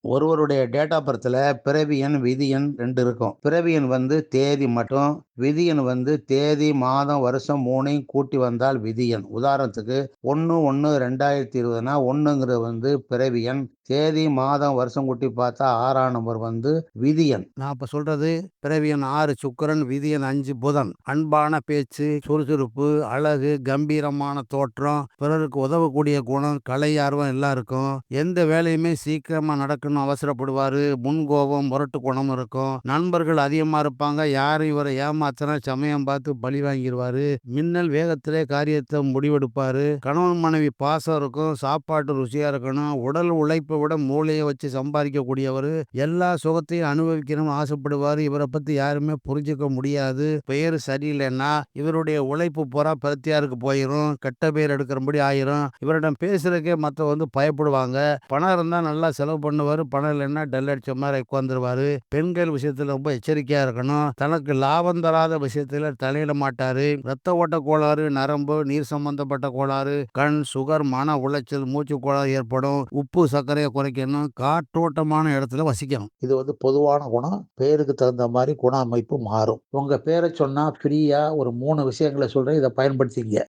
ஒருவருடைய date of பர்த்ல பிறவி எண், விதி எண் 2 இருக்கும். பிறவி எண் வந்து தேதி மட்டும், விதி எண் வந்து தேதி, மாதம், வருஷம் 3யும் கூட்டி வந்தால் விதி எண். உதாரணத்துக்கு 1/1/2020னா 1ங்கிறது வந்து பிறவி எண். தேதி, மாதம், வருஷம் கூட்டி பார்த்தா 6ஆம் நம்பர் வந்து விதி எண். நான் இப்ப சொல்றது பிறவி எண் 6 சுக்கிரன், விதி எண் 5 புதன். அன்பான பேச்சு, சுறுசுறுப்பு, அழகு, கம்பீரமான தோற்றம், பிறருக்கு உதவக்கூடிய குணம், கலை ஆர்வம் எல்லாம் இருக்கும். எந்த வேலையுமே சீக்கிரமா நடக்கணும்னு அவசரப்படுவாரு. முன்கோபம், முரட்டு குணம் இருக்கும். நண்பர்கள் அதிகமா இருப்பாங்க. யாரும் இவரை ஏமாத்தினா சமயம் பார்த்து பழி வாங்கிருவாரு. மின்னல் வேகத்திலே காரியத்தை முடிவெடுப்பாரு. கணவன் மனைவி பாசம் இருக்கும். சாப்பாட்டு ருசியா இருக்கணும். உடல் உழைப்பை விட மூளையை வச்சு சம்பாதிக்க கூடியவர். எல்லா சுகத்தையும் அனுபவிக்கணும்னு ஆசைப்படுவாரு. இவரை பத்தி யாருமே புரிஞ்சுக்க முடியாது. பெயர் சரியில்லைன்னா இவருடைய உழைப்பு பூரா பிரத்தியாருக்கு போயிரும். கெட்ட பெயர் எடுக்கிறபடி ஆயிரும். இவரிடம் பேசுறதுக்கே மத்த வந்து பயப்படுவாங்க. பணம் இருந்தா நல்லா செலவு பண்ணுவாரு. பணம் இல்லைன்னா டல் அடிச்ச மாதிரி உட்கார்ந்துருவாரு. பெண்கள் விஷயத்துல ரொம்ப எச்சரிக்கையா இருக்கணும். தனக்கு லாபம் தராத விஷயத்துல தலையிட மாட்டாரு. ரத்த ஓட்ட கோளாறு, நரம்பு, நீர் சம்பந்தப்பட்ட கோளாறு, கண், சுகர், மன உளைச்சல், மூச்சு கோளாறு ஏற்படும். உப்பு சர்க்கரையை குறைக்கணும். காற்றோட்டமான இடத்துல வசிக்கணும். இது வந்து பொதுவான குணம். பேருக்கு தகுந்த மாரி குண அமைப்பு மாறும். உங்க பேர சொன்னா ஃப்ரீயா ஒரு 3 விஷயங்கள சொல்றேன். இத பயன்படுத்திக்கங்க.